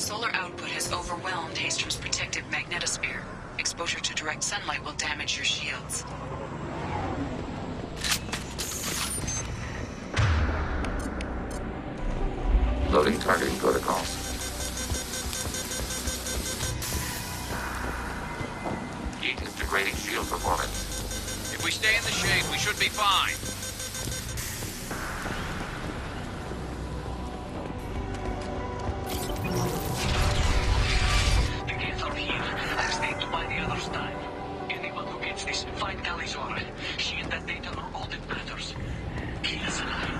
Solar output has overwhelmed Hastrom's protective magnetosphere. Exposure to direct sunlight will damage your shields. Loading targeting protocols. Heat is degrading shield performance. If we stay in the shade, we should be fine. The Geth are here, as they do by the others' time. Anyone who gets this, find Tali's aura. She and that data are all that matters. Kill us alive.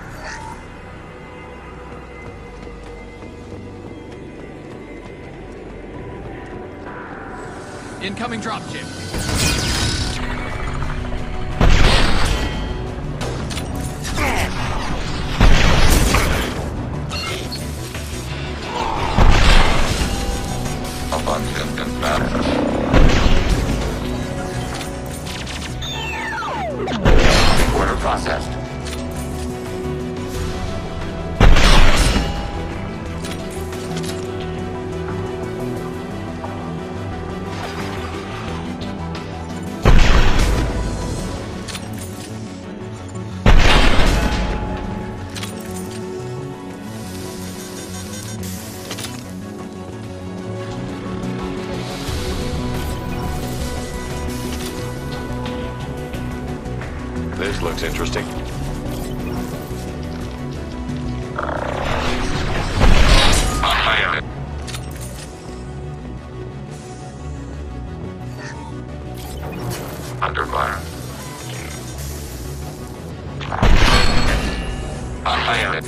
Incoming dropship. Abundant and fast. Order processed. This looks interesting. Under fire. Unit.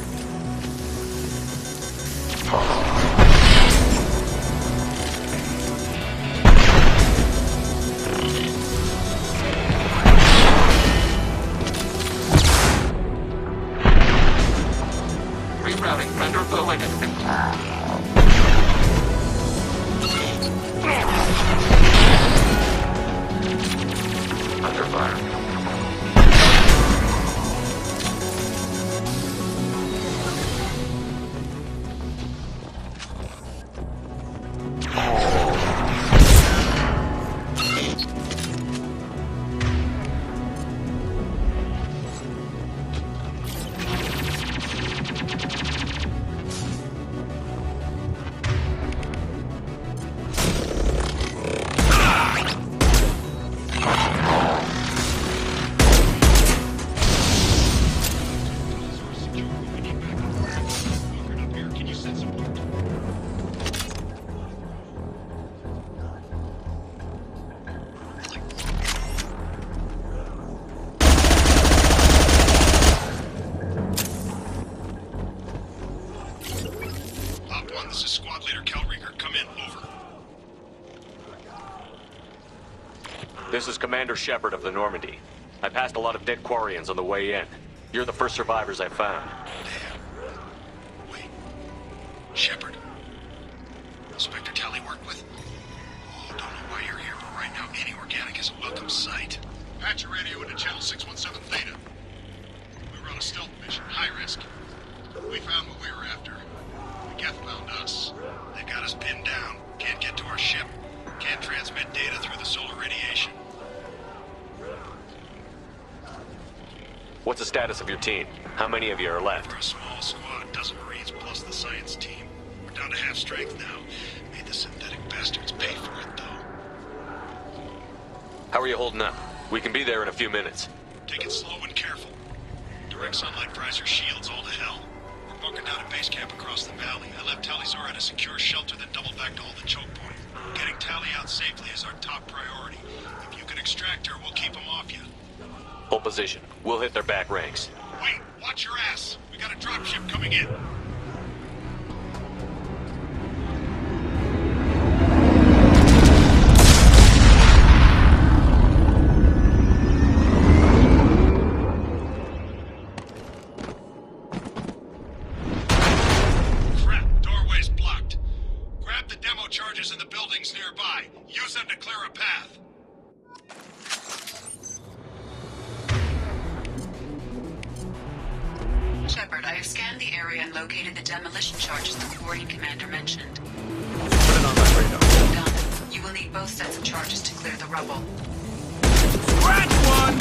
Rerouting render fluid. Under fire. This is Squad Leader Calringer. Come in. Over. This is Commander Shepard of the Normandy. I passed a lot of dead Quarians on the way in. You're the first survivors I found. Damn. Wait. Shepard. Inspector Tali worked with? Oh, don't know why you're here, but right now any organic is a welcome sight. Patch your radio into channel 617 Theta. We were on a stealth mission, high risk. We found what we were after. The Geth found us. They've got us pinned down. Can't get to our ship. Can't transmit data through the solar radiation. What's the status of your team? How many of you are left? We're a small squad, dozen Marines plus the science team. We're down to half strength now. Made the synthetic bastards pay for it, though. How are you holding up? We can be there in a few minutes. Take it slow and careful. Direct sunlight fries your shields all to hell. We're bunkered down at base camp across the valley. I left Tali's aura at a secure shelter, then doubled back to hold the choke point. Getting Tali out safely is our top priority. If you can extract her, we'll keep them off you. Hold position. We'll hit their back ranks. Wait, watch your ass. We got a dropship coming in. Crap, doorway's blocked. Grab the demo charges in the buildings nearby. Use them to clear a path. Shepard, I have scanned the area and located the demolition charges the Quarian commander mentioned. Put it on my radar. Done. You will need both sets of charges to clear the rubble. Scratch one!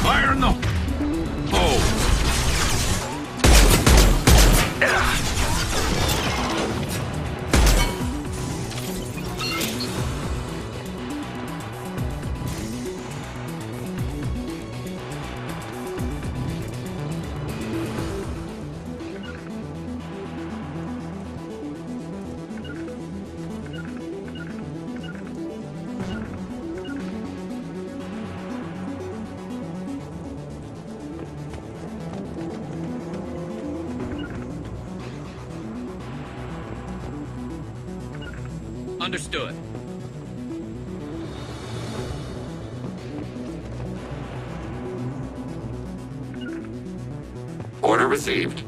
Fire in the hole! Understood. Order received.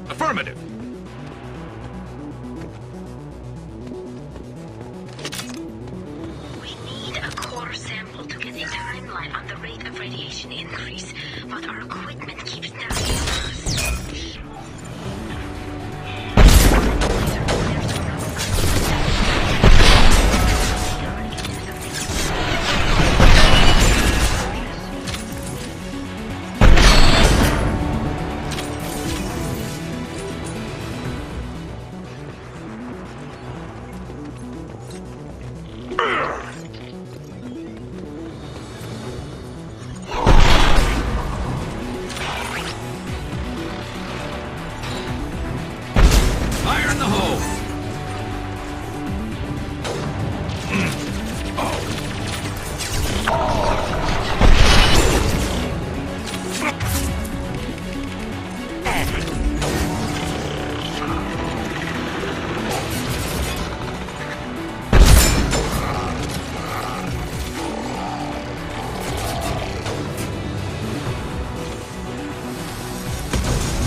Affirmative. We need a core sample to get a timeline on the rate of radiation increase, but our equipment keeps dying on us. Fire in the hole!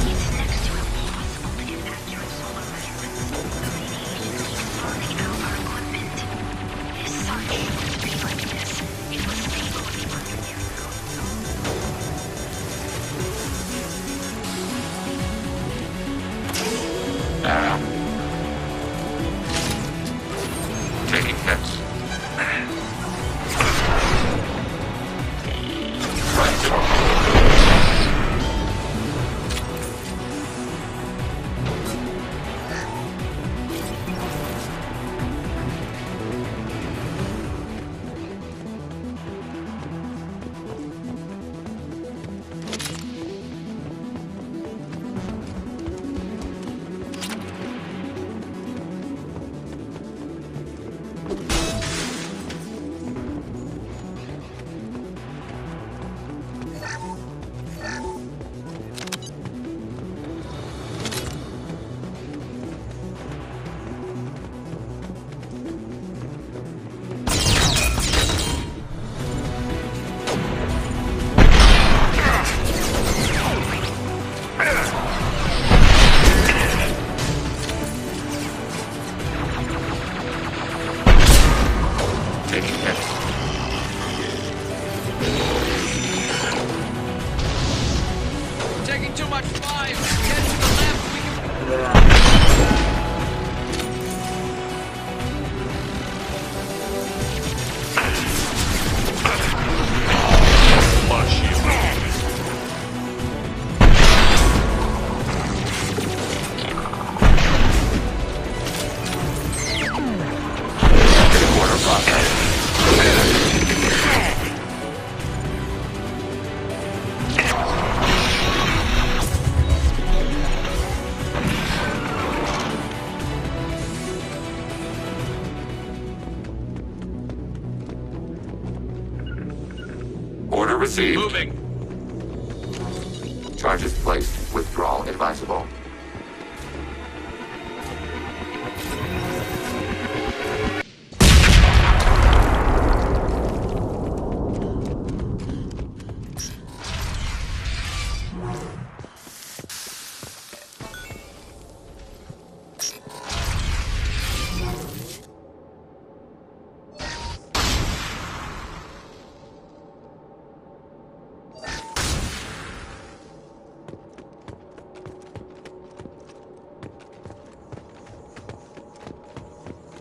It's next to impossible to get accurate solar measurements. The radiation keeps burning out our equipment. This sun shouldn't be like this. It was stable a few hundred years ago. Taking hits. received. Moving. Charges placed. Withdrawal advisable.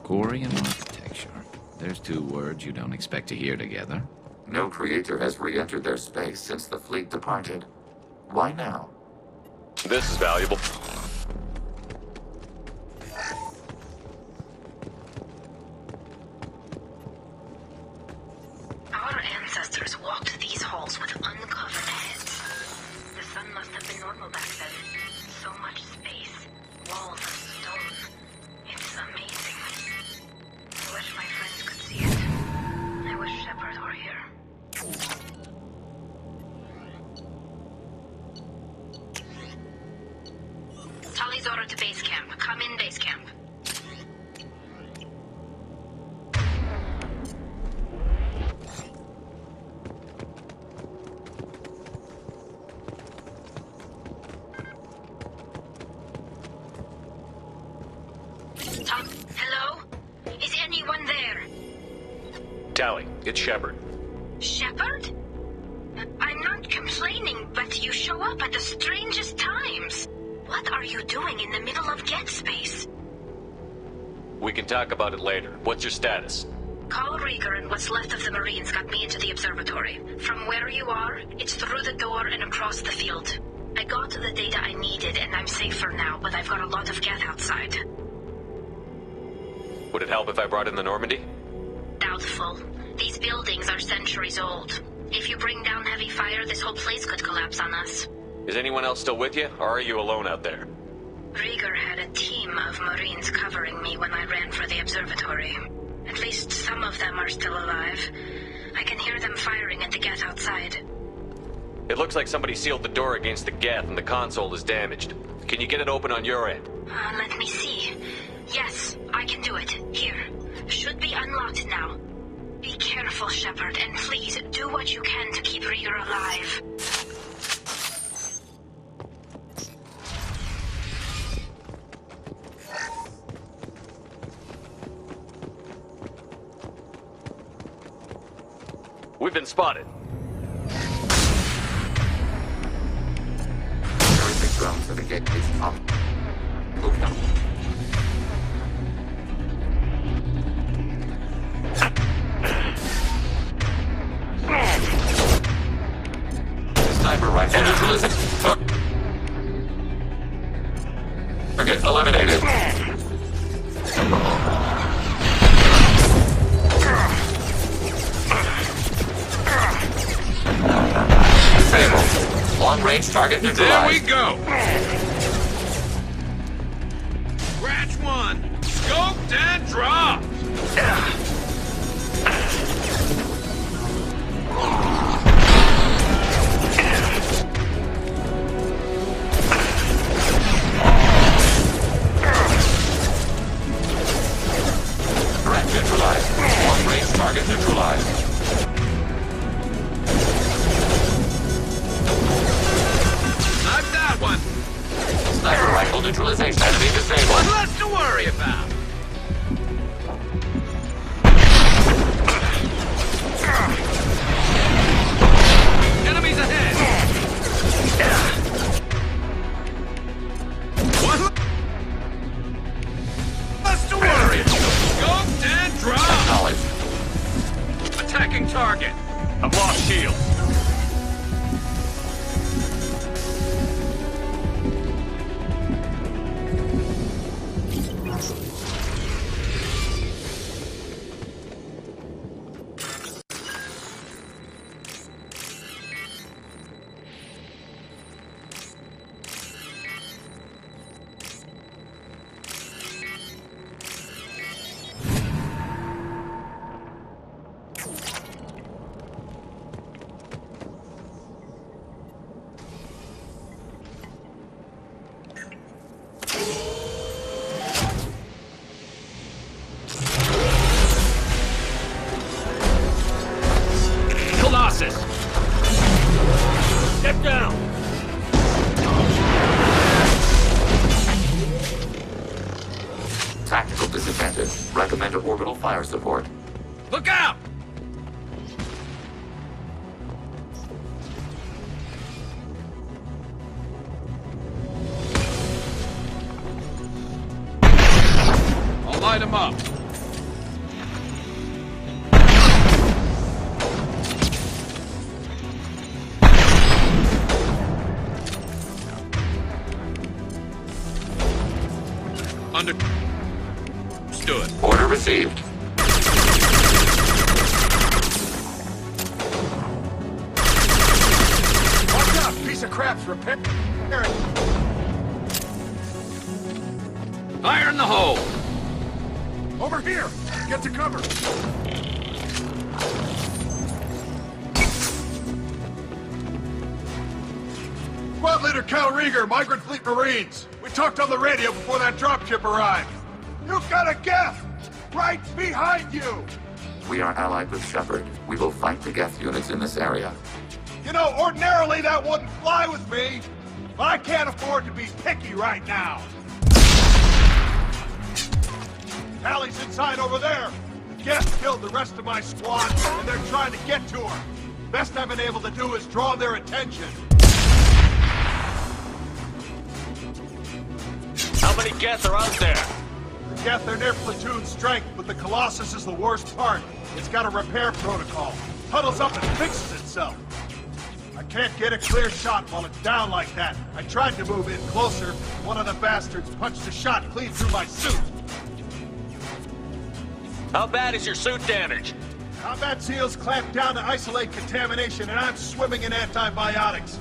Quarian architecture. There's two words you don't expect to hear together. No creator has re-entered their space since the fleet departed. Why now? This is valuable. Our ancestors walked these halls with uncovered heads. The sun must have been normal back then. So much space. Walls of stone. It's amazing. I wish my friends could see it. I wish Shepard were here. Tali's order to base camp. Come in, base camp. Hello? Is anyone there? Tali, it's Shepard. Shepard? I'm not complaining, but you show up at the strangest times. What are you doing in the middle of Geth space? We can talk about it later. What's your status? Call Rieger and what's left of the Marines got me into the observatory. From where you are, it's through the door and across the field. I got the data I needed and I'm safe for now, but I've got a lot of Geth outside. Would it help if I brought in the Normandy? Doubtful. These buildings are centuries old. If you bring down heavy fire, this whole place could collapse on us. Is anyone else still with you, or are you alone out there? Rieger had a team of Marines covering me when I ran for the observatory. At least some of them are still alive. I can hear them firing at the Geth outside. It looks like somebody sealed the door against the Geth and the console is damaged. Can you get it open on your end? Let me see. Yes, I can do it. Here. Should be unlocked now. Be careful, Shepard, and please do what you can to keep Rieger alive. We've been spotted. Everything grown to the gate is up. Move now. Sniper rifle neutralization. Target eliminated. Disabled. Long-range target neutralized. There we go! Scratch one! Scoped and dropped! Threat neutralized. Long-range target neutralized. Knocked that one! Sniper rifle neutralization. Enemy disabled. One less to worry about! Enemies ahead! One less to worry! Scoped and dropped! Acknowledged. Attacking target! I've lost shield. Colossus! Get down! Tactical disadvantage. Recommend orbital fire support. Look out! I'll light him up. Understood. Order received. Watch out! Piece of crap's repairing. Fire in the hole! Over here! Get to cover! Squad Leader Cal Rieger, Migrant Fleet Marines. We talked on the radio before that dropship arrived. You've got a Geth! Right behind you! We are allied with Shepard. We will fight the Geth units in this area. You know, ordinarily that wouldn't fly with me, but I can't afford to be picky right now. Tali's inside over there. Geth killed the rest of my squad, and they're trying to get to her. Best I've been able to do is draw their attention. How many Geth are out there? The Geth are near platoon strength, but the Colossus is the worst part. It's got a repair protocol. Huddles up and fixes itself. I can't get a clear shot while it's down like that. I tried to move in closer. One of the bastards punched a shot clean through my suit. How bad is your suit damaged? Combat SEALs clamped down to isolate contamination, and I'm swimming in antibiotics.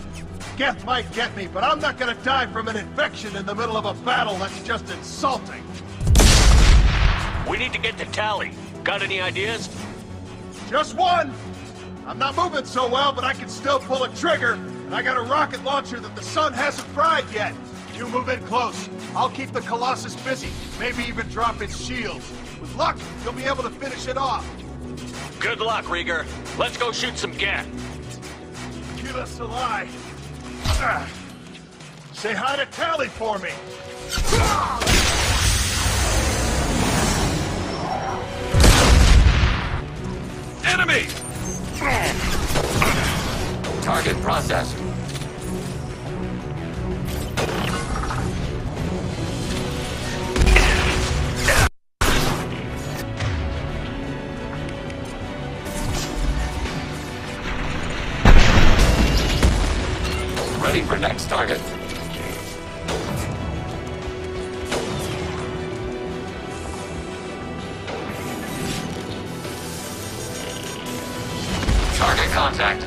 Geth might get me, but I'm not gonna die from an infection in the middle of a battle. That's just insulting. We need to get to Tali. Got any ideas? Just one! I'm not moving so well, but I can still pull a trigger, and I got a rocket launcher that the sun hasn't fried yet. You move in close. I'll keep the Colossus busy, maybe even drop its shields. With luck, you'll be able to finish it off. Good luck, Rieger. Let's go shoot some Geth. Keep us alive. Say hi to Tali for me. Enemy! Target processed. Ready for next target. Target contact.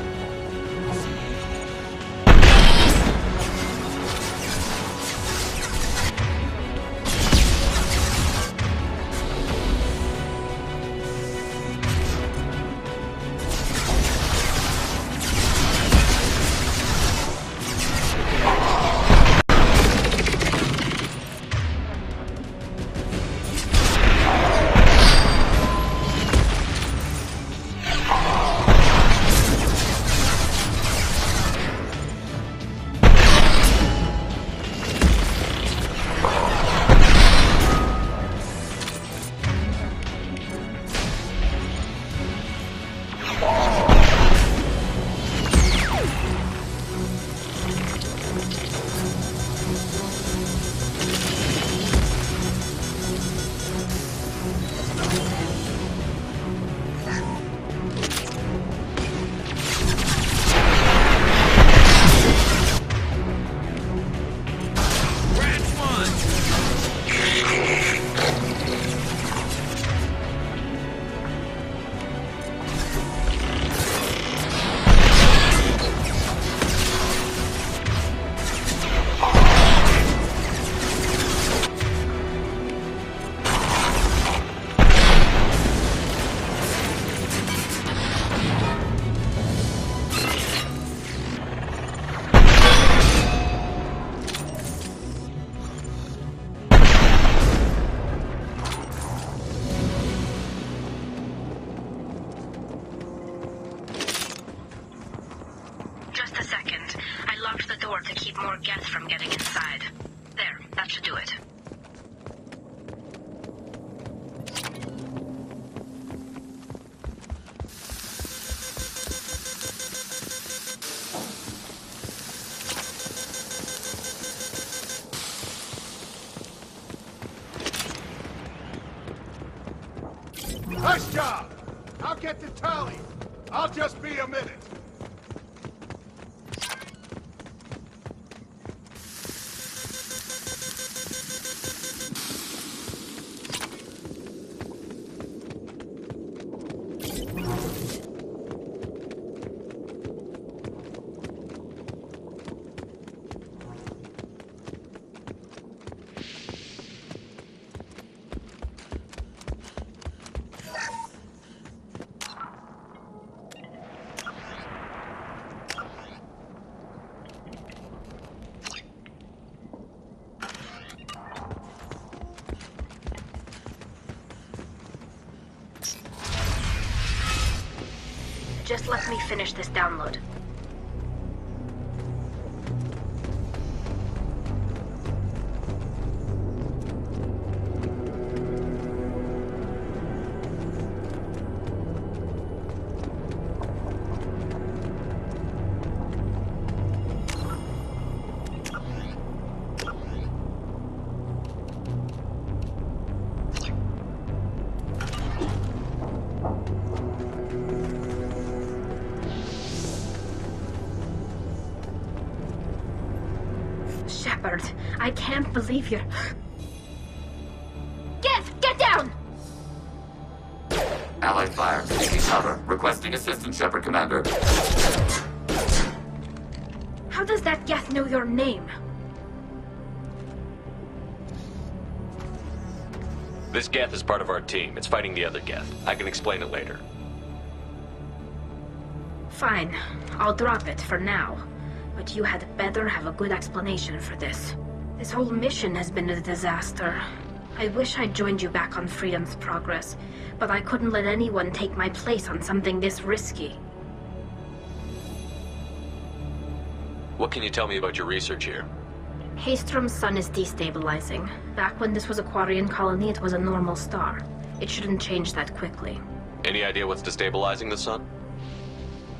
door to keep more Geth from getting inside. There, that should do it. Nice job! I'll get the tally. I'll just be a minute. Just let me finish this download. Shepard, I can't believe you're... Geth, get down! Allied fire. Taking cover. Requesting assistance, Shepard Commander. How does that Geth know your name? This Geth is part of our team. It's fighting the other Geth. I can explain it later. Fine, I'll drop it for now. But you had better have a good explanation for this. This whole mission has been a disaster. I wish I'd joined you back on Freedom's Progress, but I couldn't let anyone take my place on something this risky. What can you tell me about your research here? Haystrom's sun is destabilizing. Back when this was a Quarian colony, it was a normal star. It shouldn't change that quickly. Any idea what's destabilizing the sun?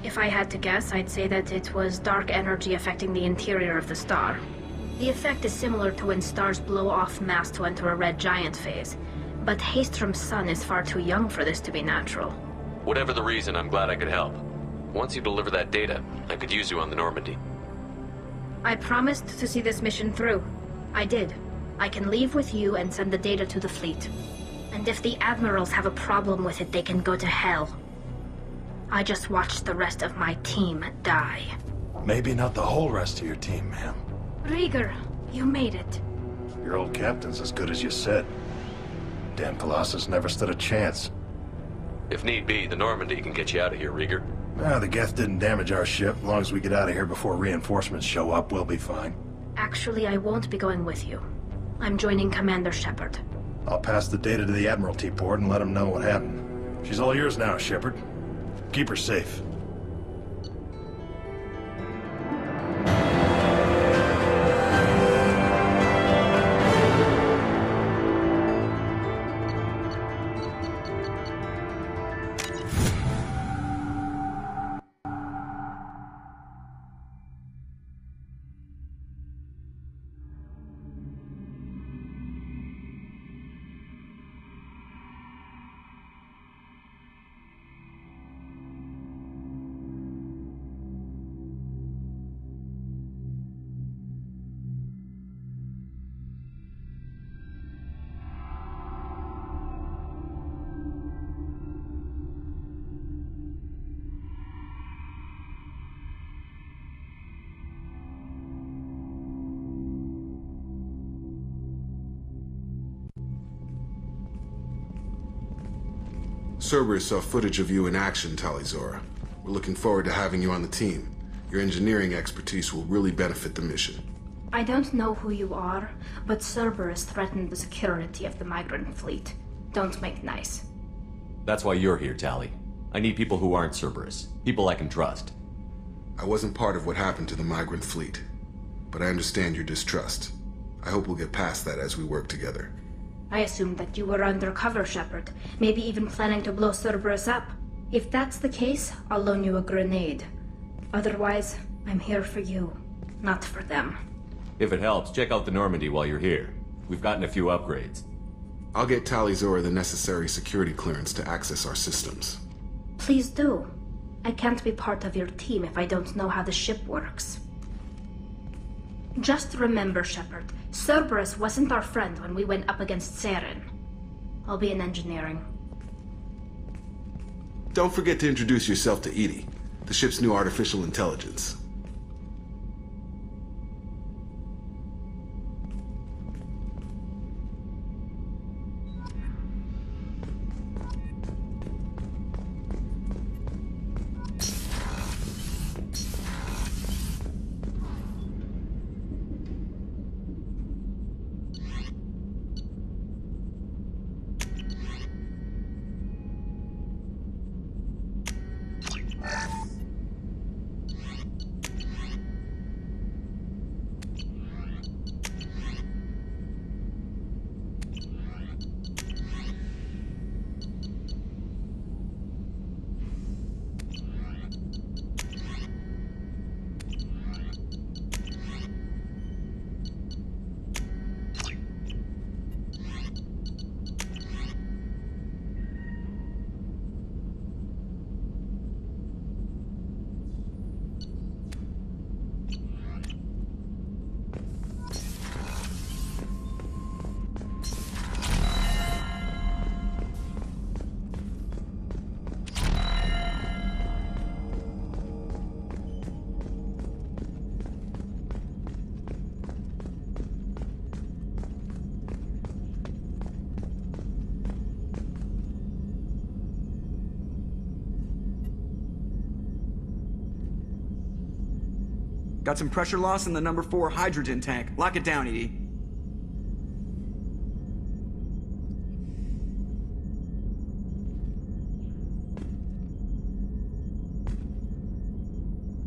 If I had to guess, I'd say that it was dark energy affecting the interior of the star. The effect is similar to when stars blow off mass to enter a red giant phase. But Haystrom's sun is far too young for this to be natural. Whatever the reason, I'm glad I could help. Once you deliver that data, I could use you on the Normandy. I promised to see this mission through. I did. I can leave with you and send the data to the fleet. And if the admirals have a problem with it, they can go to hell. I just watched the rest of my team die. Maybe not the whole rest of your team, ma'am. Rieger, you made it. Your old captain's as good as you said. Damn Colossus never stood a chance. If need be, the Normandy can get you out of here, Rieger. The Geth didn't damage our ship. As long as we get out of here before reinforcements show up, we'll be fine. Actually, I won't be going with you. I'm joining Commander Shepard. I'll pass the data to the Admiralty port and let them know what happened. She's all yours now, Shepard. Keep her safe. Cerberus saw footage of you in action, Talizora. We're looking forward to having you on the team. Your engineering expertise will really benefit the mission. I don't know who you are, but Cerberus threatened the security of the migrant fleet. Don't make nice. That's why you're here, Tali. I need people who aren't Cerberus. People I can trust. I wasn't part of what happened to the migrant fleet. but I understand your distrust. I hope we'll get past that as we work together. I assumed that you were undercover, Shepard. Maybe even planning to blow Cerberus up. If that's the case, I'll loan you a grenade. Otherwise, I'm here for you, not for them. If it helps, check out the Normandy while you're here. We've gotten a few upgrades. I'll get Tali-Zora the necessary security clearance to access our systems. Please do. I can't be part of your team if I don't know how the ship works. Just remember, Shepard, Cerberus wasn't our friend when we went up against Saren. I'll be in engineering. Don't forget to introduce yourself to EDI, the ship's new artificial intelligence. Got some pressure loss in the number 4 hydrogen tank. Lock it down, EDI.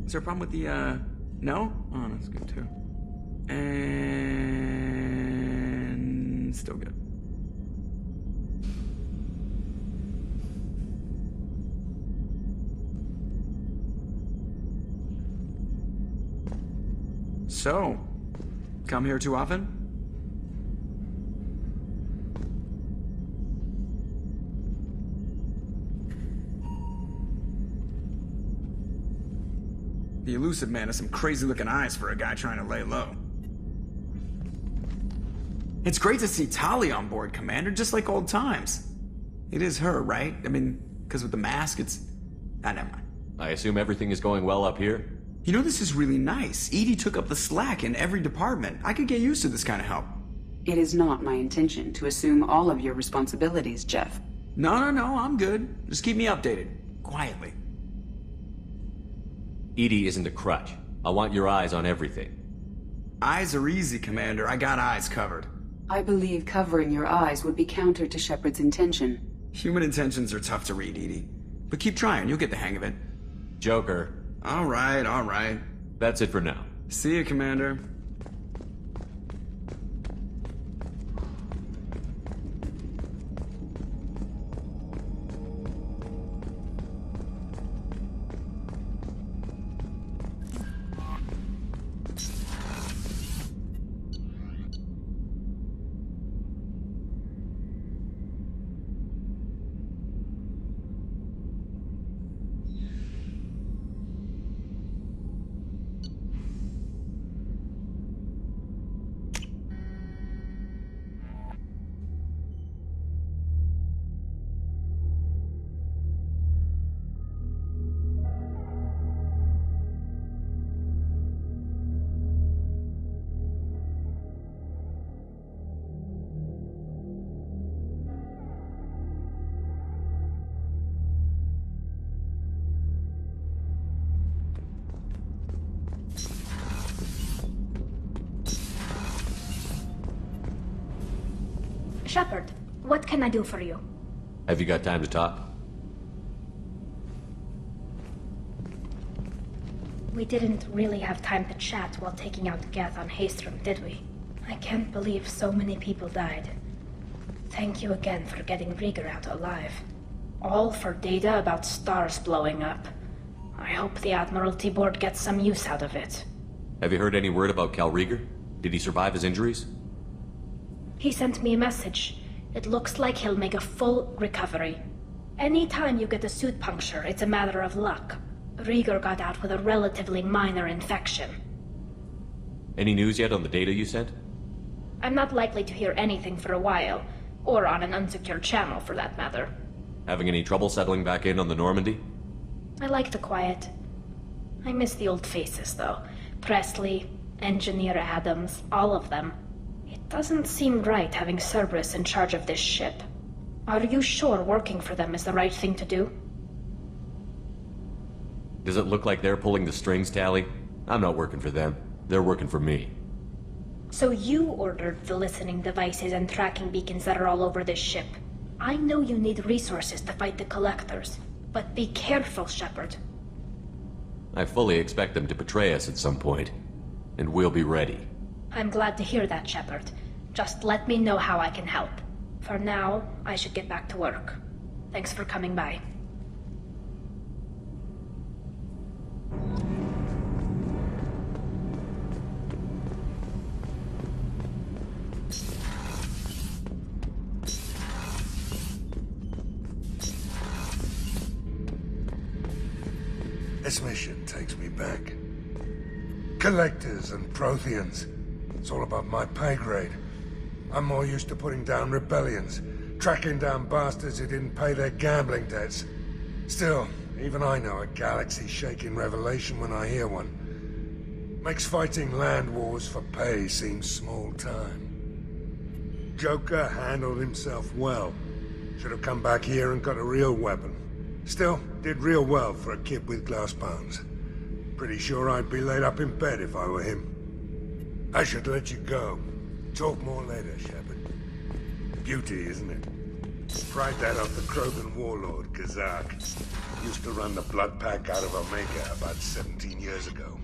Is there a problem with the, no? Oh, that's good too. And... still good. So, come here too often? The elusive man has some crazy-looking eyes for a guy trying to lay low. It's great to see Tali on board, Commander, just like old times. It is her, right? I mean, because with the mask, it's... ah, never mind. I assume everything is going well up here? You know, this is really nice. EDI took up the slack in every department. I could get used to this kind of help. It is not my intention to assume all of your responsibilities, Jeff. No, I'm good. Just keep me updated. Quietly. EDI isn't a crutch. I want your eyes on everything. Eyes are easy, Commander. I got eyes covered. I believe covering your eyes would be counter to Shepard's intention. Human intentions are tough to read, EDI. But keep trying. You'll get the hang of it. Joker. All right. That's it for now. See you, Commander. Shepard, what can I do for you? Have you got time to talk? We didn't really have time to chat while taking out Geth on Haestrom, did we? I can't believe so many people died. Thank you again for getting Rieger out alive. All for data about stars blowing up. I hope the Admiralty Board gets some use out of it. Have you heard any word about Cal Rieger? Did he survive his injuries? He sent me a message. It looks like he'll make a full recovery. Anytime you get a suit puncture, it's a matter of luck. Rieger got out with a relatively minor infection. Any news yet on the data you sent? I'm not likely to hear anything for a while, or on an unsecured channel for that matter. Having any trouble settling back in on the Normandy? I like the quiet. I miss the old faces, though. Presley, Engineer Adams, all of them. It doesn't seem right having Cerberus in charge of this ship. Are you sure working for them is the right thing to do? Does it look like they're pulling the strings, Tali? I'm not working for them. They're working for me. So you ordered the listening devices and tracking beacons that are all over this ship. I know you need resources to fight the Collectors, but be careful, Shepard. I fully expect them to betray us at some point, and we'll be ready. I'm glad to hear that, Shepard. Just let me know how I can help. For now, I should get back to work. Thanks for coming by. This mission takes me back. Collectors and Protheans. It's all above my pay grade. I'm more used to putting down rebellions, tracking down bastards who didn't pay their gambling debts. Still, even I know a galaxy-shaking revelation when I hear one. Makes fighting land wars for pay seem small time. Joker handled himself well. Should have come back here and got a real weapon. Still, did real well for a kid with glass bones. Pretty sure I'd be laid up in bed if I were him. I should let you go. Talk more later, Shepard. Beauty, isn't it? Pried that off the Krogan warlord, Kazak. Used to run the blood pack out of Omega about 17 years ago.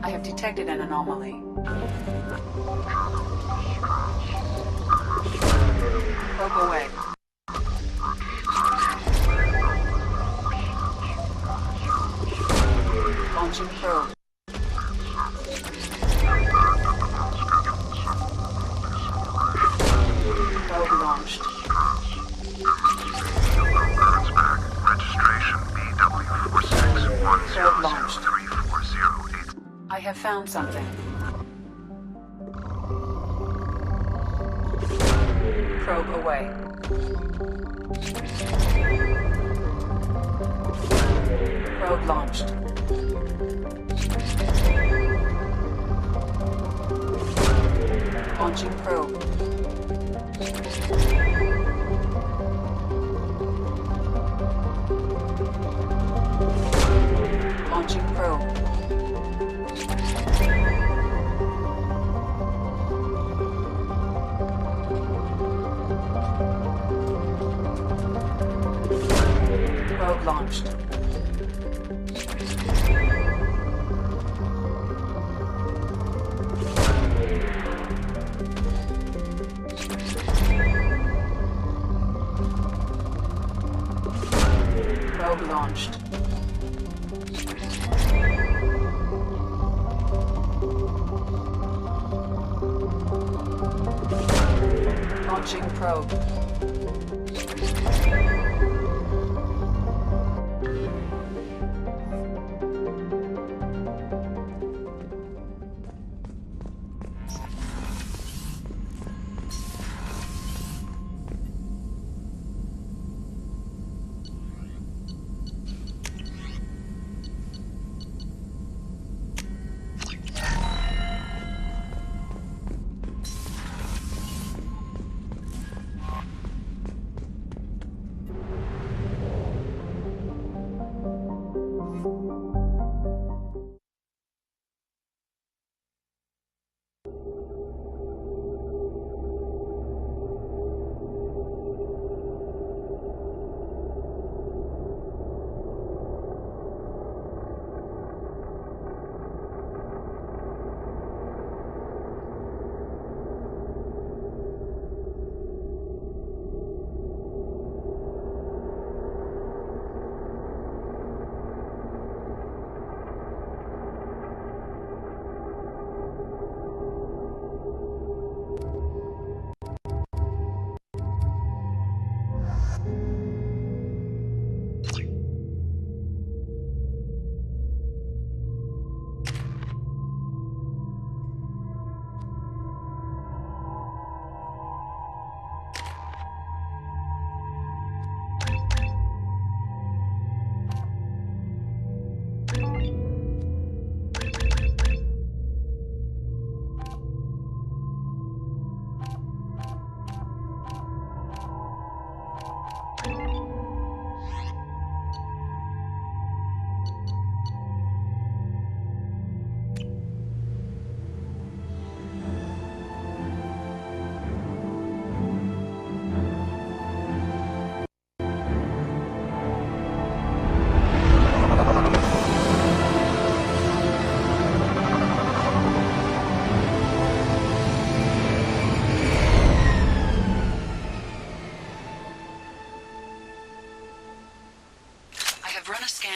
I have detected an anomaly. Probe away. Launching probe. Probe launched. Registration BW46103408. I have found something. Probe away. Probe launched. Launching probe. Launching probe. Probe launched. Probe launched. Launching probe.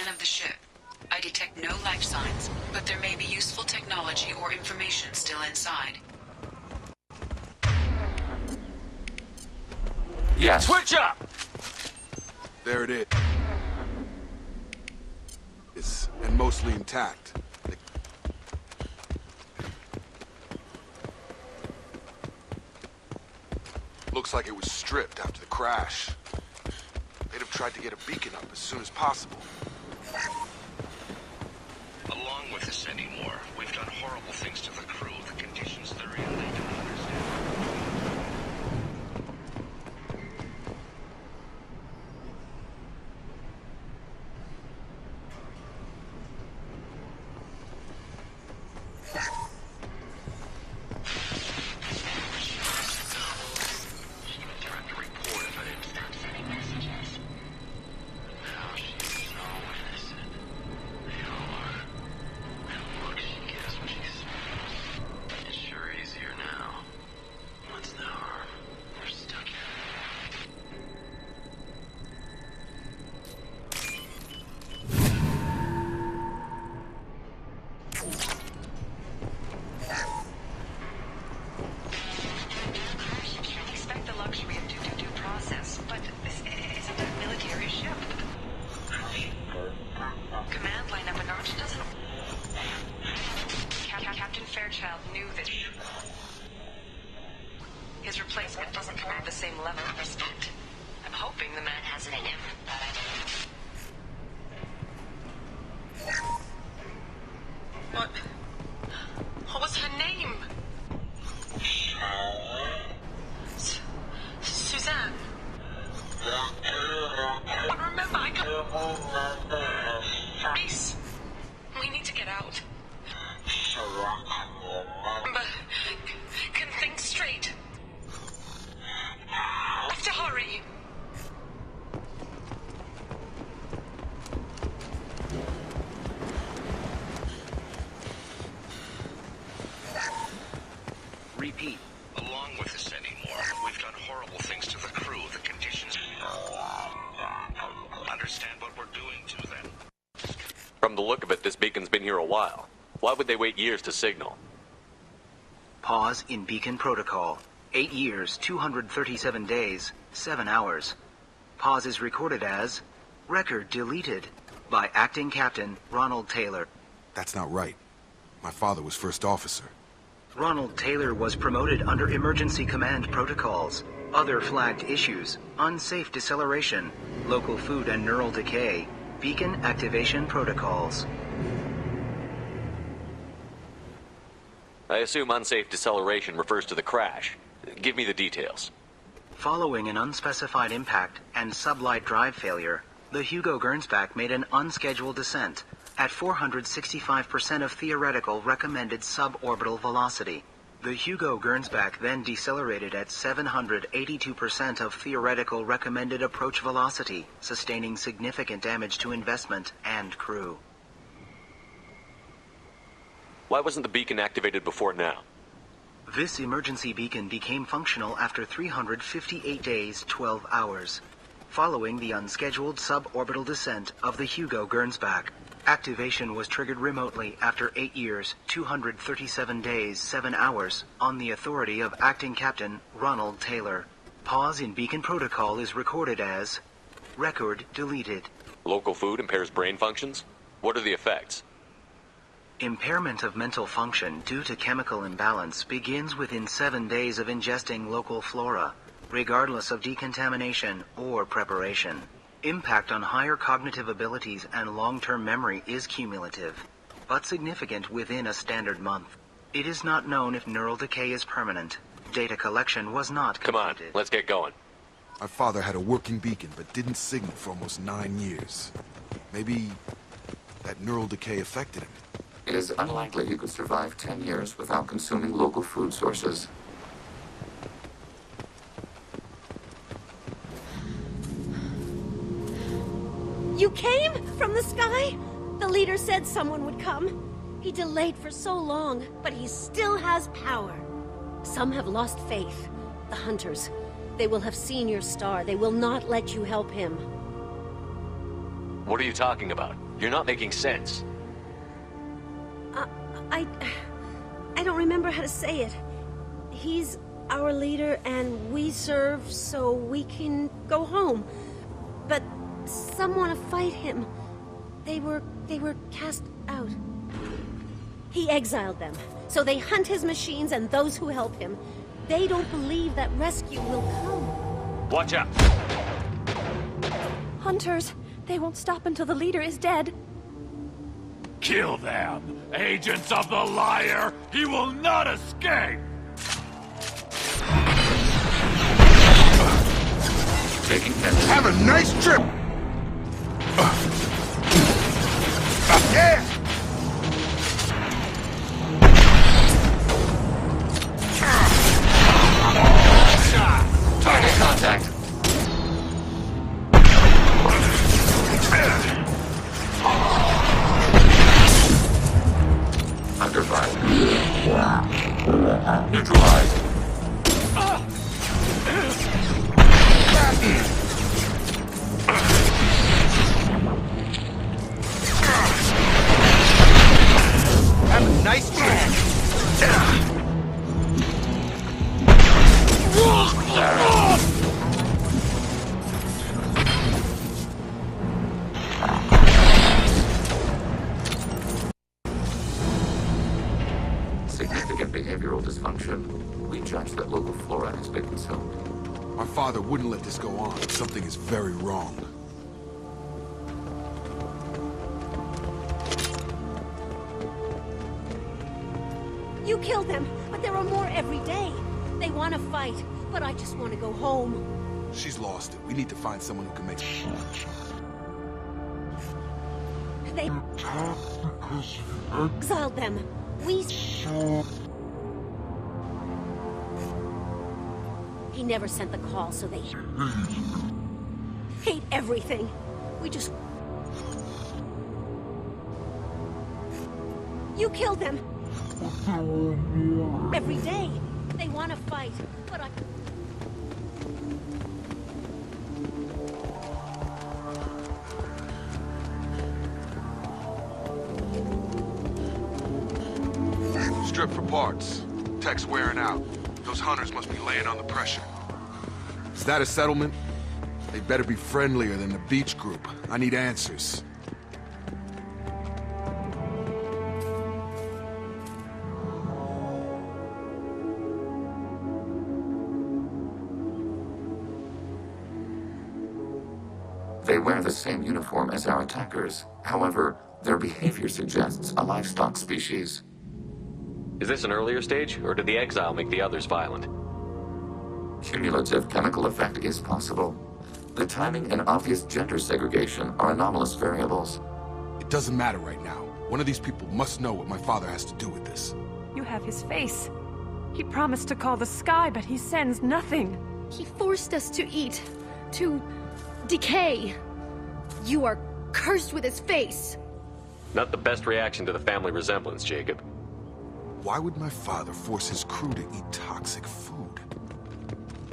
Of the ship. I detect no life signs, but there may be useful technology or information still inside. Yes. Switch up! There it is. And mostly intact. Looks like it was stripped after the crash. They'd have tried to get a beacon up as soon as possible. Along with this anymore, we've done horrible things to the crew. The conditions they're in, they don't understand. Tried to report if I didn't start sending messages. Now she's no Fairchild knew that his replacement doesn't command the same level of respect. I'm hoping the man has it in him. What was her name? Suzanne. But remember, I can't... Reese, we need to get out. But can think straight. Have to hurry. Repeat. Along with this anymore. We've done horrible things to the crew. The conditions... Understand what we're doing to them. From the look of it, this beacon's been here a while. Why would they wait years to signal? Pause in beacon protocol. 8 years, 237 days, 7 hours. Pause is recorded as... Record deleted by Acting Captain Ronald Taylor. That's not right. My father was first officer. Ronald Taylor was promoted under emergency command protocols. Other flagged issues: unsafe deceleration, local food and neural decay, beacon activation protocols. I assume unsafe deceleration refers to the crash. Give me the details. Following an unspecified impact and sublight drive failure, the Hugo Gernsback made an unscheduled descent at 465% of theoretical recommended suborbital velocity. The Hugo Gernsback then decelerated at 782% of theoretical recommended approach velocity, sustaining significant damage to investment and crew. Why wasn't the beacon activated before now? This emergency beacon became functional after 358 days, 12 hours, following the unscheduled suborbital descent of the Hugo Gernsback. Activation was triggered remotely after 8 years, 237 days, 7 hours, on the authority of Acting Captain Ronald Taylor. Pause in beacon protocol is recorded as... Record deleted. Local food impairs brain functions? What are the effects? Impairment of mental function due to chemical imbalance begins within 7 days of ingesting local flora, regardless of decontamination or preparation. Impact on higher cognitive abilities and long-term memory is cumulative, but significant within a standard month. It is not known if neural decay is permanent. Data collection was not completed. Come on, let's get going. My father had a working beacon, but didn't signal for almost 9 years. Maybe that neural decay affected him. It is unlikely he could survive 10 years without consuming local food sources. You came? From the sky? The leader said someone would come. He delayed for so long, but he still has power. Some have lost faith. The hunters. They will have seen your star. They will not let you help him. What are you talking about? You're not making sense. I don't remember how to say it. He's our leader and we serve so we can go home. But some want to fight him. They were cast out. He exiled them, so they hunt his machines and those who help him. They don't believe that rescue will come. Watch out! Hunters, they won't stop until the leader is dead. Kill them! Agents of the liar! He will not escape! Taking Have a nice trip! Yeah! Target contact. Under fire. Neutralized. Have a nice trip! significant behavioral dysfunction. We judge that local flora has been consumed. My father wouldn't let this go on. Something is very wrong. You killed them, but there are more every day. They want to fight, but I just want to go home. She's lost it. We need to find someone who can make... They exiled them. We... He never sent the call, so they hate everything. We just... You killed them. Every day. They want to fight, but I... Strip for parts. Tech's wearing out. Those hunters must be laying on the pressure. Is that a settlement? They better be friendlier than the beach group. I need answers. They wear the same uniform as our attackers. However, their behavior suggests a livestock species. Is this an earlier stage, or did the exile make the others violent? Cumulative chemical effect is possible. The timing and obvious gender segregation are anomalous variables. It doesn't matter right now. One of these people must know what my father has to do with this. You have his face. He promised to call the sky, but he sends nothing. He forced us to eat, to decay. You are cursed with his face. Not the best reaction to the family resemblance, Jacob. Why would my father force his crew to eat toxic food?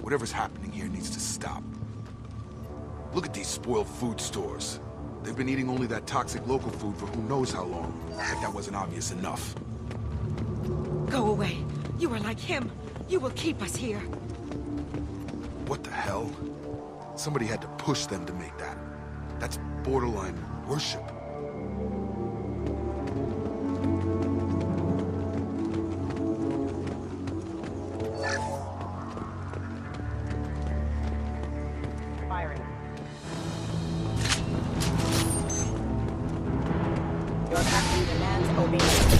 Whatever's happening here needs to stop. Look at these spoiled food stores. They've been eating only that toxic local food for who knows how long. Like that wasn't obvious enough. Go away. You are like him. You will keep us here. What the hell? Somebody had to push them to make that. That's borderline worship. Firing. Your captain demands obedience.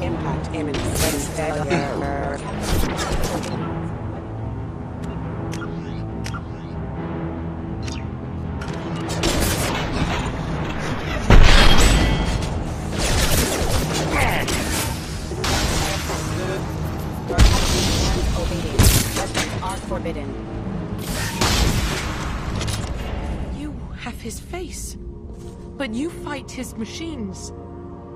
Impact imminent. Forbidden. You have his face, but you fight his machines.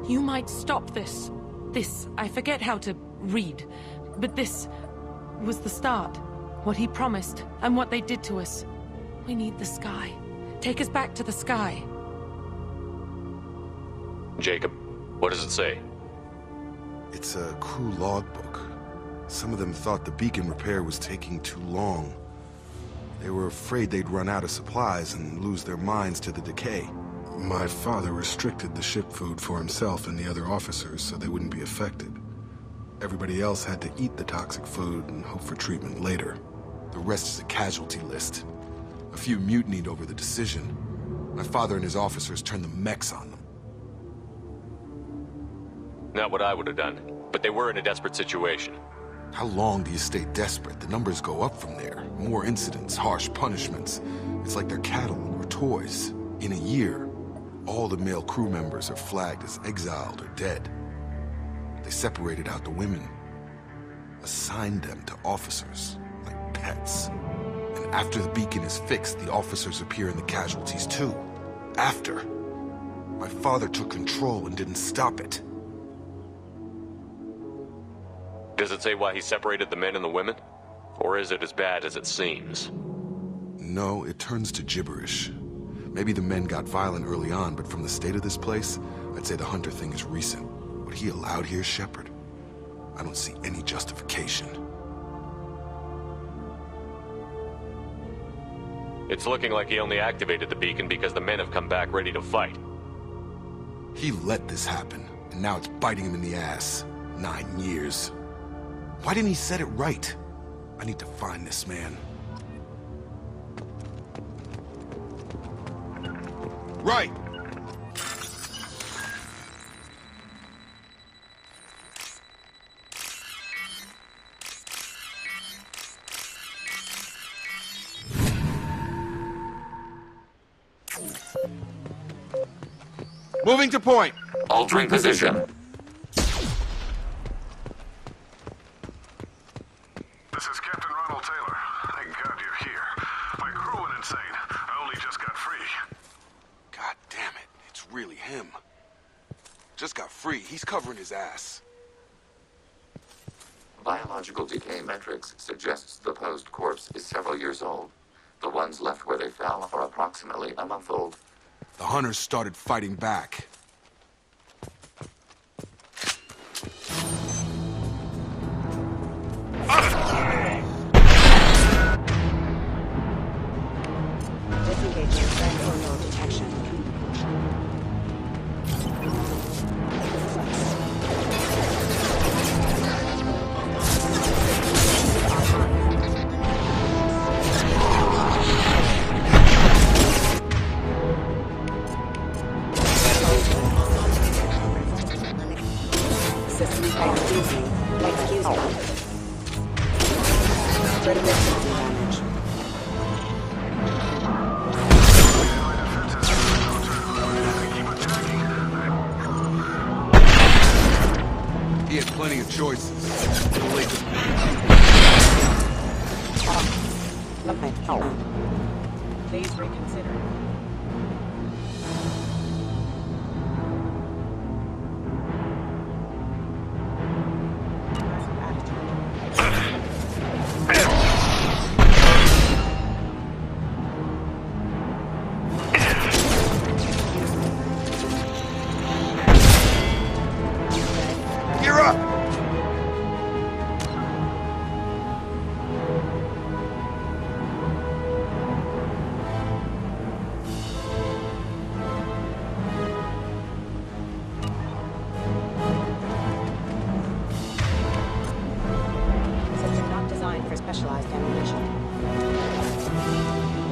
You might stop this. This, I forget how to read, but this was the start. What he promised, and what they did to us. We need the sky. Take us back to the sky. Jacob, what does it say? It's a crew logbook. Some of them thought the beacon repair was taking too long. They were afraid they'd run out of supplies and lose their minds to the decay. My father restricted the ship food for himself and the other officers so they wouldn't be affected. Everybody else had to eat the toxic food and hope for treatment later. The rest is a casualty list. A few mutinied over the decision. My father and his officers turned the mechs on them. Not what I would have done, but they were in a desperate situation. How long do you stay desperate? The numbers go up from there. More incidents, harsh punishments. It's like they're cattle or toys. In a year, all the male crew members are flagged as exiled or dead. They separated out the women, assigned them to officers, like pets. And after the beacon is fixed, the officers appear in the casualties too. After. My father took control and didn't stop it. Does it say why he separated the men and the women? Or is it as bad as it seems? No, it turns to gibberish. Maybe the men got violent early on, but from the state of this place, I'd say the Hunter thing is recent. What he allowed here, Shepard? I don't see any justification. It's looking like he only activated the beacon because the men have come back ready to fight. He let this happen, and now it's biting him in the ass. 9 years. Why didn't he set it right? I need to find this man. Right! Moving to point. Altering position. This is Captain Ronald Taylor. Thank God you're here. My crew went insane. I only just got free. God damn it, it's really him. Just got free. He's covering his ass. Biological decay metrics suggests the posed corpse is several years old. The ones left where they fell are approximately a month old. The hunters started fighting back. Disengaging friend or no detection. System excuse me. Excuse me. Critical system damage. He had plenty of choices. Please reconsider. You're up! System not designed for specialized ammunition.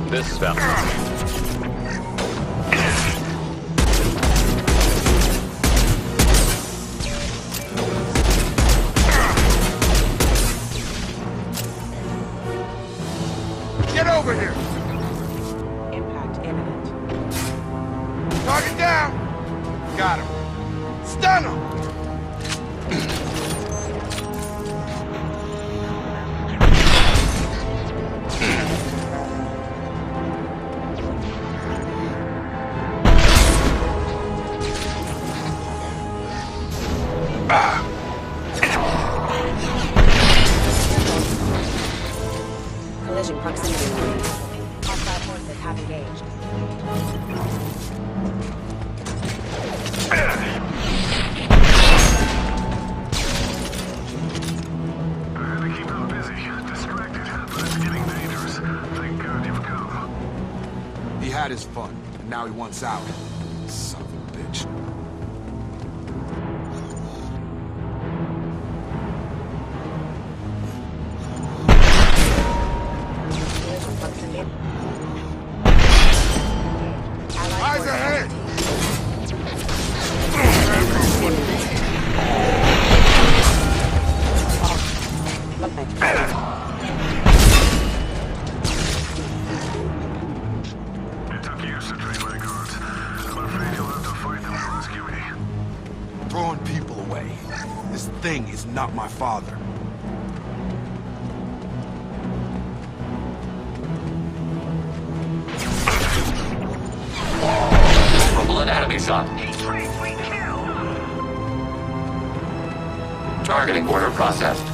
This is Val. Get over here! Impact imminent. Target down! Got him. Stun him! Collision proximity warning. Hostile forces have engaged. I had to keep them busy, distracted, but it's getting dangerous. Thank God you've come. He had his fun, and now he wants out. Son of a bitch. Collision proximity. Eyes ahead! It took years to train my guards. I'm afraid you'll have to fight them to rescue me. Throwing people away. This thing is not my father. Favorable anatomy shot. Targeting order processed.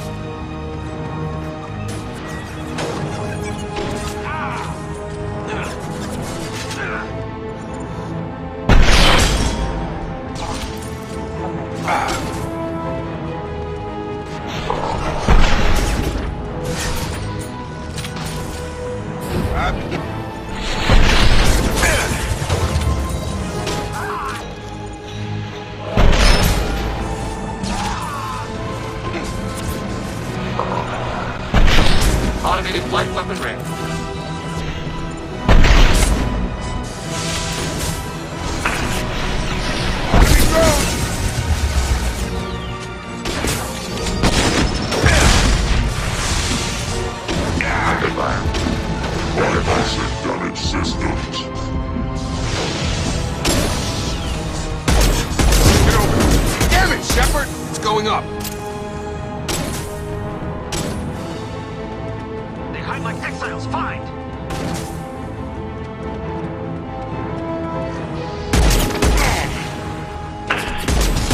going up. They hide like exiles. Find!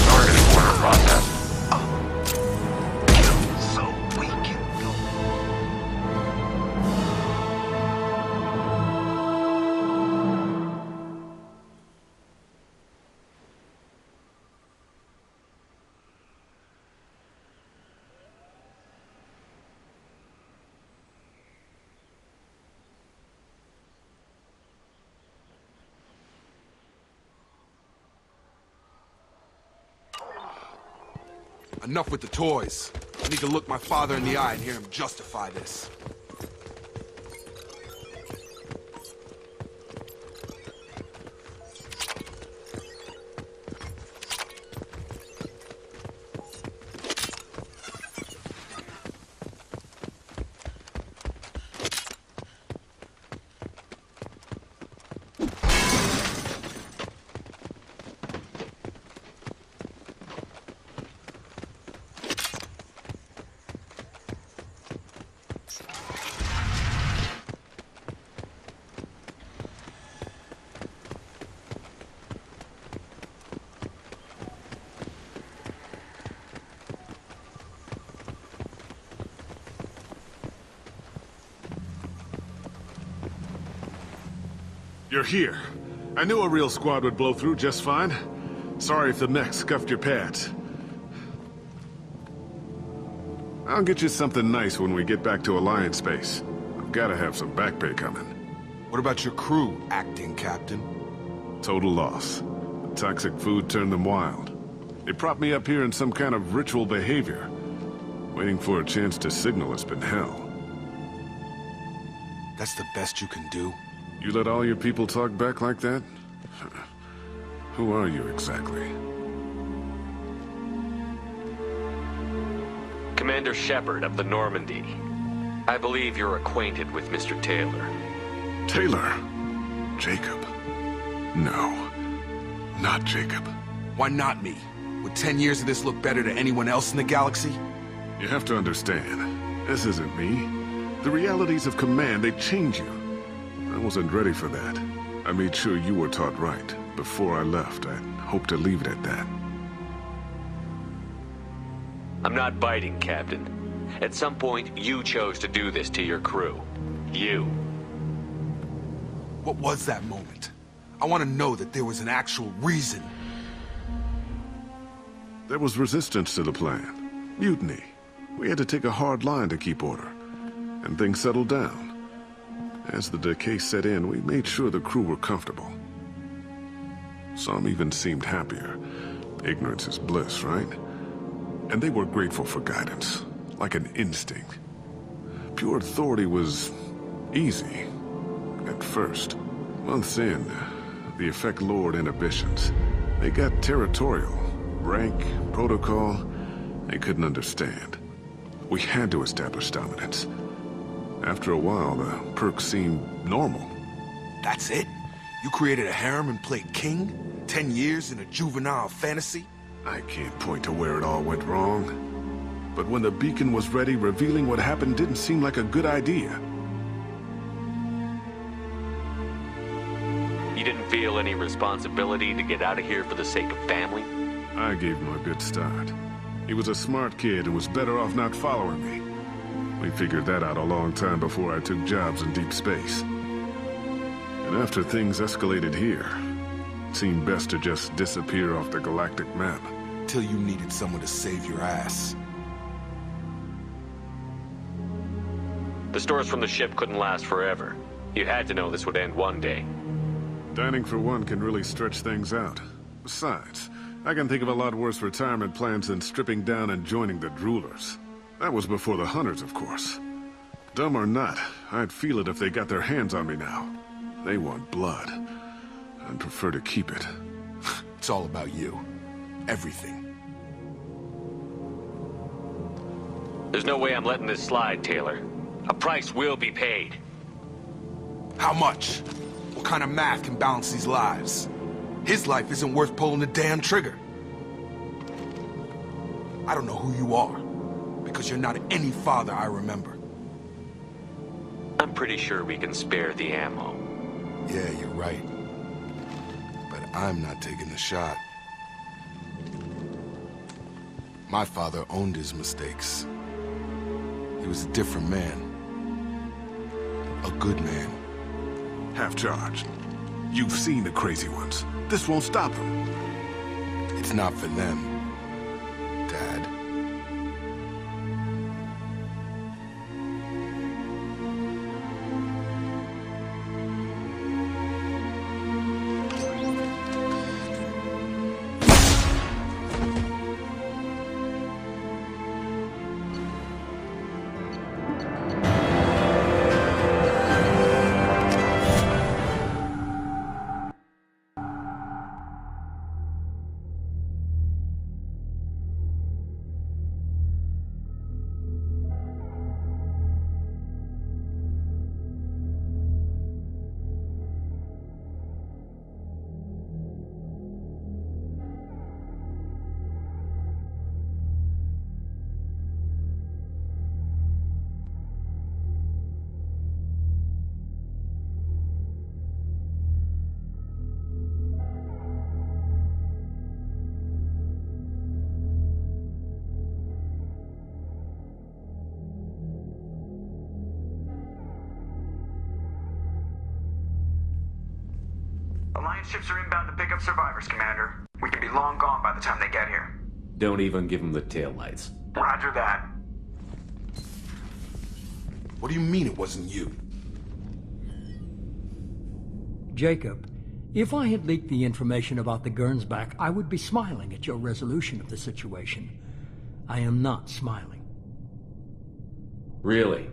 Targeting order process. So weak. Enough with the toys. I need to look my father in the eye and hear him justify this. You're here. I knew a real squad would blow through just fine. Sorry if the mech scuffed your pads. I'll get you something nice when we get back to Alliance space. I've gotta have some back pay coming. What about your crew, acting captain? Total loss. The toxic food turned them wild. They propped me up here in some kind of ritual behavior. Waiting for a chance to signal has been hell. That's the best you can do? You let all your people talk back like that? Who are you exactly? Commander Shepard of the Normandy. I believe you're acquainted with Mr. Taylor. Taylor? Jacob? No. Not Jacob. Why not me? Would 10 years of this look better to anyone else in the galaxy? You have to understand, this isn't me. The realities of command, they change you. I wasn't ready for that. I made sure you were taught right. Before I left, I hoped to leave it at that. I'm not biting, Captain. At some point, you chose to do this to your crew. You. What was that moment? I want to know that there was an actual reason. There was resistance to the plan. Mutiny. We had to take a hard line to keep order. And things settled down. As the decay set in, we made sure the crew were comfortable. Some even seemed happier. Ignorance is bliss, right? And they were grateful for guidance, like an instinct. Pure authority was easy, at first. Months in, the effect lowered inhibitions. They got territorial. Rank, protocol, they couldn't understand. We had to establish dominance. After a while, the perks seemed normal. That's it? You created a harem and played king? 10 years in a juvenile fantasy? I can't point to where it all went wrong. But when the beacon was ready, revealing what happened didn't seem like a good idea. You didn't feel any responsibility to get out of here for the sake of family? I gave him a good start. He was a smart kid and was better off not following me. We figured that out a long time before I took jobs in deep space. And after things escalated here, it seemed best to just disappear off the galactic map. Till you needed someone to save your ass. The stores from the ship couldn't last forever. You had to know this would end one day. Dining for one can really stretch things out. Besides, I can think of a lot worse retirement plans than stripping down and joining the droolers. That was before the hunters, of course. Dumb or not, I'd feel it if they got their hands on me now. They want blood. I'd prefer to keep it. It's all about you. Everything. There's no way I'm letting this slide, Taylor. A price will be paid. How much? What kind of math can balance these lives? His life isn't worth pulling the damn trigger. I don't know who you are, because you're not any father I remember. I'm pretty sure we can spare the ammo. Yeah, you're right. But I'm not taking the shot. My father owned his mistakes. He was a different man. A good man. Half-charged. You've seen the crazy ones. This won't stop them. It's not for them, Dad. Alliance ships are inbound to pick up survivors, Commander. We can be long gone by the time they get here. Don't even give them the taillights. Roger that. What do you mean it wasn't you? Jacob, if I had leaked the information about the Gernsback, I would be smiling at your resolution of the situation. I am not smiling. Really?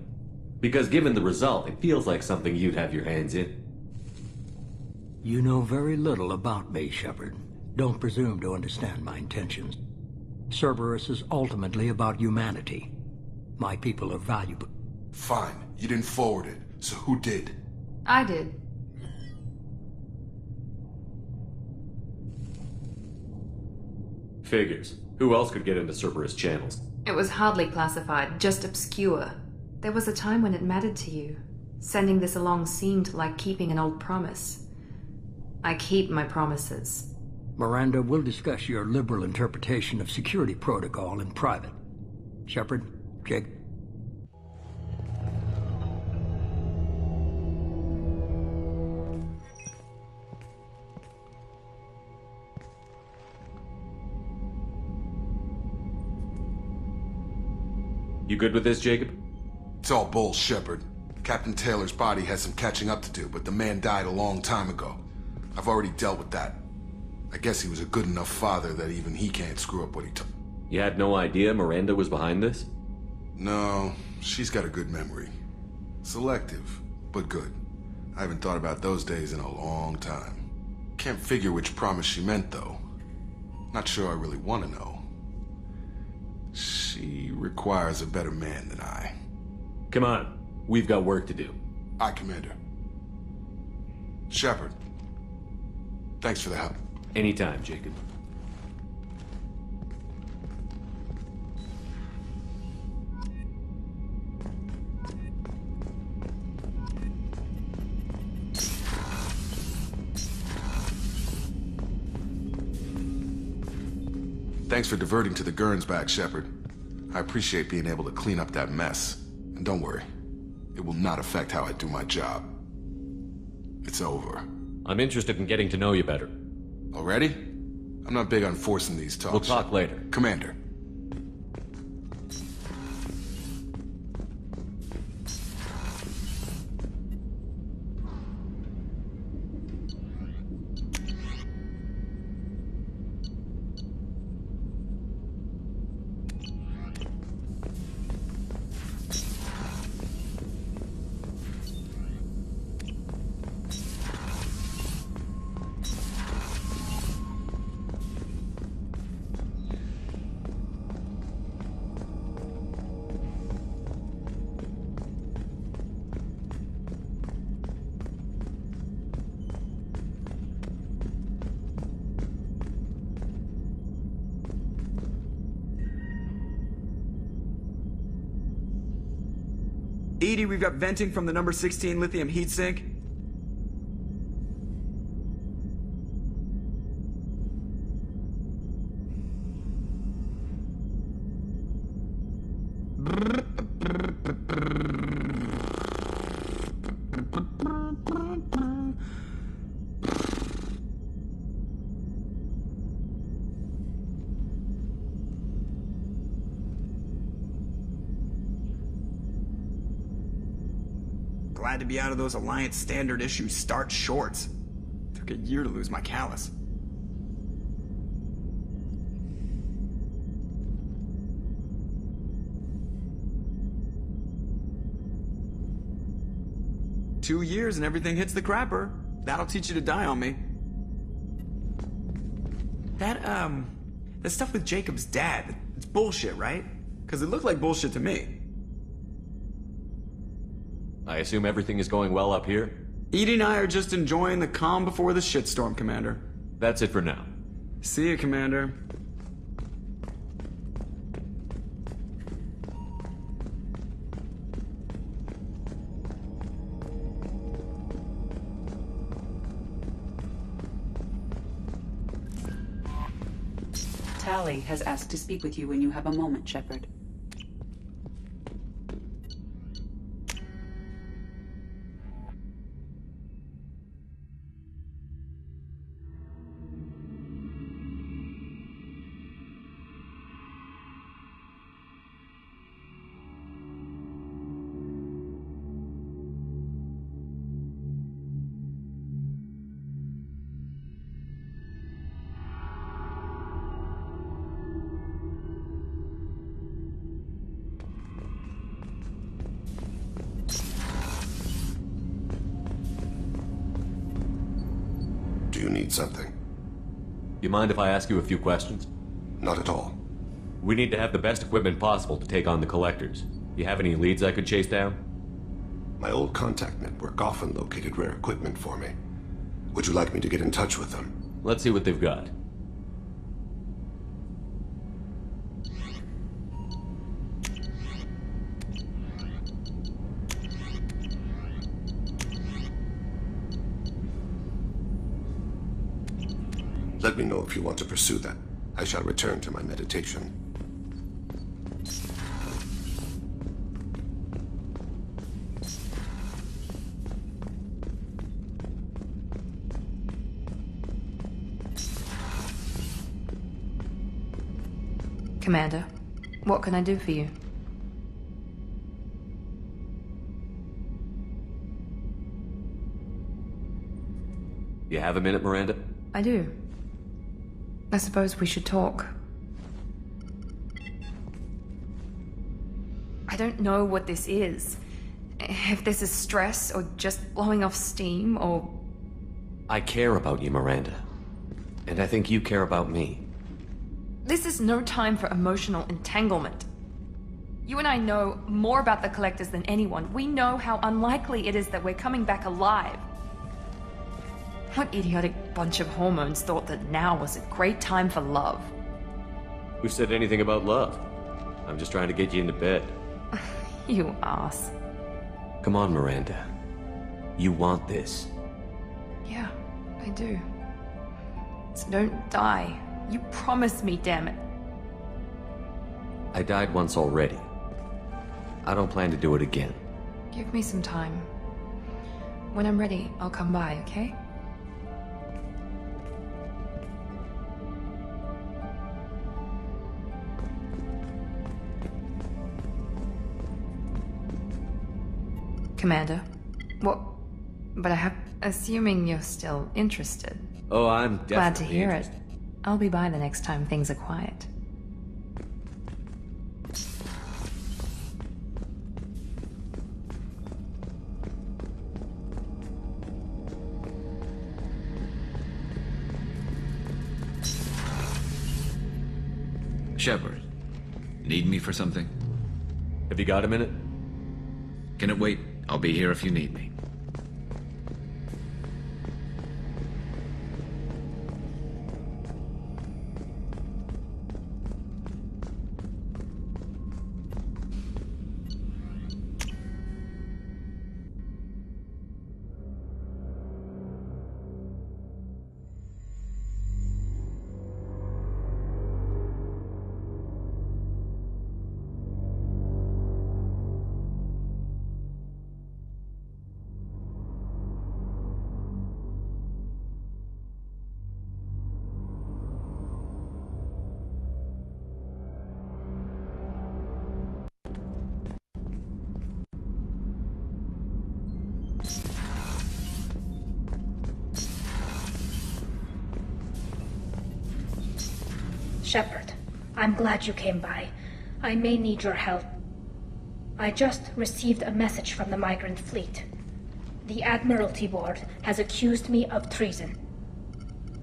Because given the result, it feels like something you'd have your hands in. You know very little about me, Shepard. Don't presume to understand my intentions. Cerberus is ultimately about humanity. My people are valuable. Fine. You didn't forward it. So who did? I did. Figures. Who else could get into Cerberus channels? It was hardly classified, just obscure. There was a time when it mattered to you. Sending this along seemed like keeping an old promise. I keep my promises. Miranda, we'll discuss your liberal interpretation of security protocol in private. Shepard, Jake. You good with this, Jacob? It's all bull, Shepard. Captain Taylor's body has some catching up to do, but the man died a long time ago. I've already dealt with that. I guess he was a good enough father that even he can't screw up what he took. You had no idea Miranda was behind this? No, she's got a good memory. Selective, but good. I haven't thought about those days in a long time. Can't figure which promise she meant, though. Not sure I really want to know. She requires a better man than I. Come on, we've got work to do. Aye, Commander. Shepard. Thanks for the help. Anytime, Jacob. Thanks for diverting to the Gernsback, Shepard. I appreciate being able to clean up that mess. And don't worry, it will not affect how I do my job. It's over. I'm interested in getting to know you better. Already? I'm not big on forcing these talks. We'll talk later. Commander. EDI, we've got venting from the number 16 lithium heatsink. Glad to be out of those Alliance standard issue starch shorts. Took a year to lose my callus. Two years and everything hits the crapper. That'll teach you to die on me. That stuff with Jacob's dad, it's bullshit, right? Because it looked like bullshit to me. I assume everything is going well up here? EDI and I are just enjoying the calm before the shitstorm, Commander. That's it for now. See you, Commander. Tali has asked to speak with you when you have a moment, Shepard. Do you need something? You mind if I ask you a few questions? Not at all. We need to have the best equipment possible to take on the collectors. You have any leads I could chase down? My old contact network often located rare equipment for me. Would you like me to get in touch with them? Let's see what they've got. Let me know if you want to pursue that. I shall return to my meditation. Commander, what can I do for you? You have a minute, Miranda? I do. I suppose we should talk. I don't know what this is. If this is stress, or just blowing off steam, or... I care about you, Miranda. And I think you care about me. This is no time for emotional entanglement. You and I know more about the Collectors than anyone. We know how unlikely it is that we're coming back alive. What idiotic bunch of hormones thought that now was a great time for love? Who said anything about love? I'm just trying to get you into bed. You ass. Come on, Miranda. You want this. Yeah, I do. So don't die. You promised me, damn it. I died once already. I don't plan to do it again. Give me some time. When I'm ready, I'll come by, okay? Commander, what? But I have... Assuming you're still interested. Oh, I'm definitely Glad to hear interested. it. I'll be by the next time things are quiet. Shepard, need me for something? Have you got a minute? Can it wait? I'll be here if you need me. Shepard, I'm glad you came by. I may need your help. I just received a message from the migrant fleet. The Admiralty Board has accused me of treason.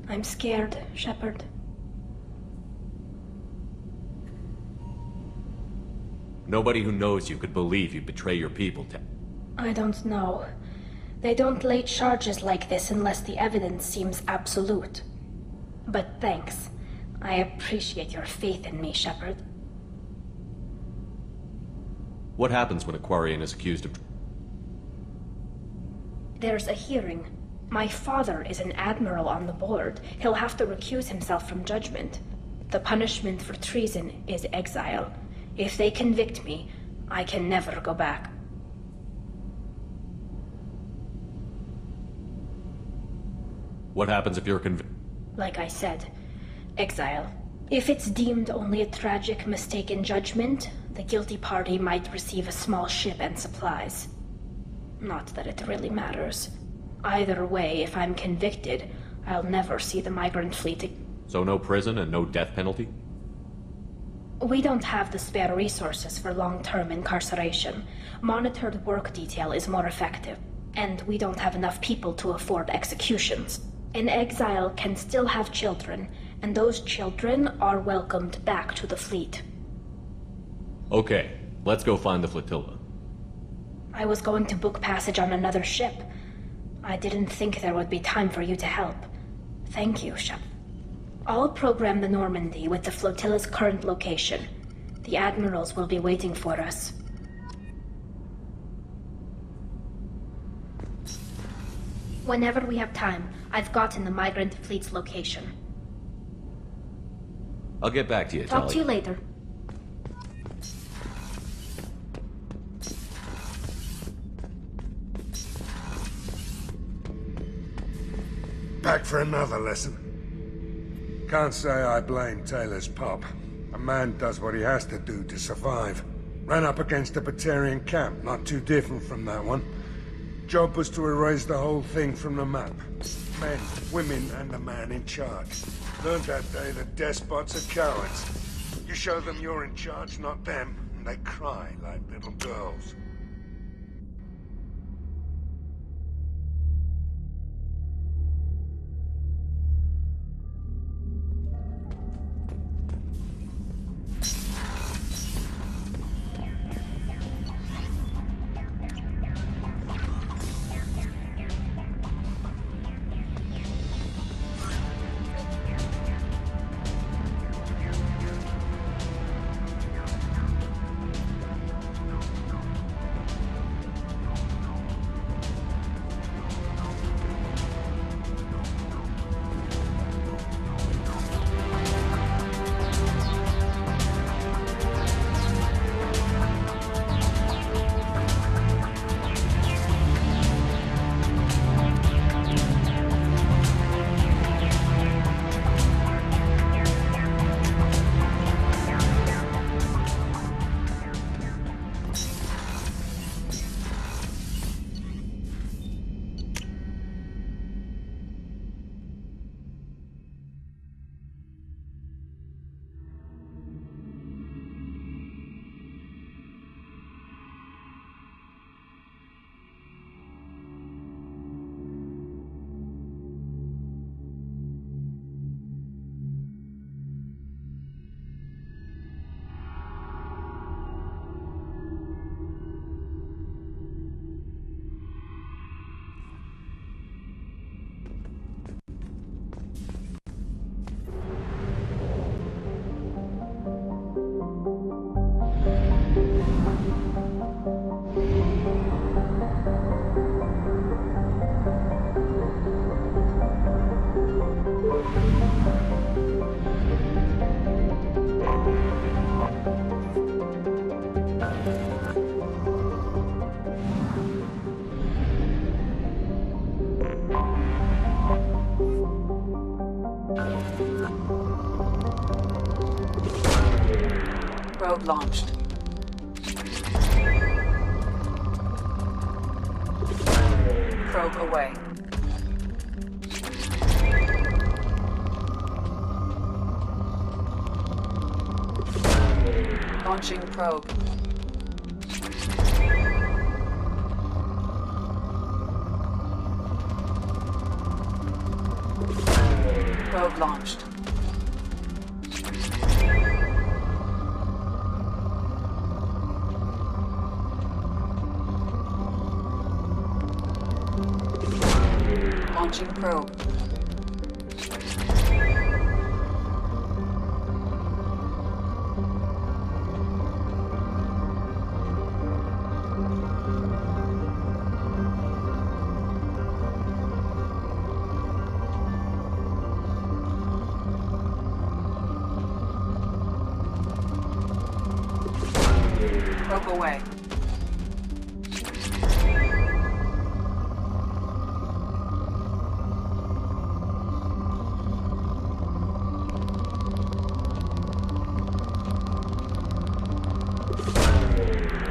I'm scared, Shepard. Nobody who knows you could believe you'd betray your people, I don't know. They don't lay charges like this unless the evidence seems absolute. But thanks. I appreciate your faith in me, Shepard. What happens when a Quarian is accused of... There's a hearing. My father is an admiral on the board. He'll have to recuse himself from judgment. The punishment for treason is exile. If they convict me, I can never go back. What happens if you're convicted? Like I said, exile. If it's deemed only a tragic mistake in judgment, the guilty party might receive a small ship and supplies. Not that it really matters. Either way, if I'm convicted, I'll never see the migrant fleet. So no prison and no death penalty? We don't have the spare resources for long-term incarceration. Monitored work detail is more effective, and we don't have enough people to afford executions. An exile can still have children, and those children are welcomed back to the fleet. Okay, let's go find the flotilla. I was going to book passage on another ship. I didn't think there would be time for you to help. Thank you, Shep. I'll program the Normandy with the flotilla's current location. The admirals will be waiting for us. Whenever we have time, I've gotten the migrant fleet's location. I'll get back to you, Talk Tali. to you later. Back for another lesson. Can't say I blame Taylor's pop. A man does what he has to do to survive. Ran up against a Batarian camp, not too different from that one. Job was to erase the whole thing from the map. Men, women, and the man in charge. Learned that day that despots are cowards. You show them you're in charge, not them, and they cry like little girls. Probe launched. Probe away. Launching probe. Probe launched. Launching probe. Probe away.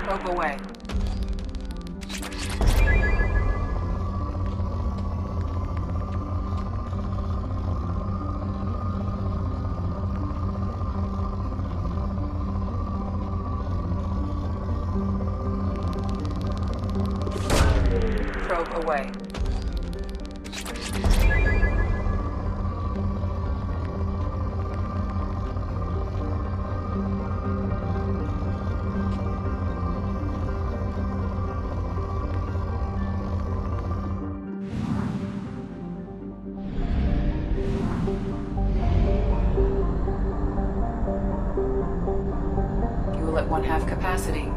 Probe away. Probe away. Fuel at 1/2 capacity.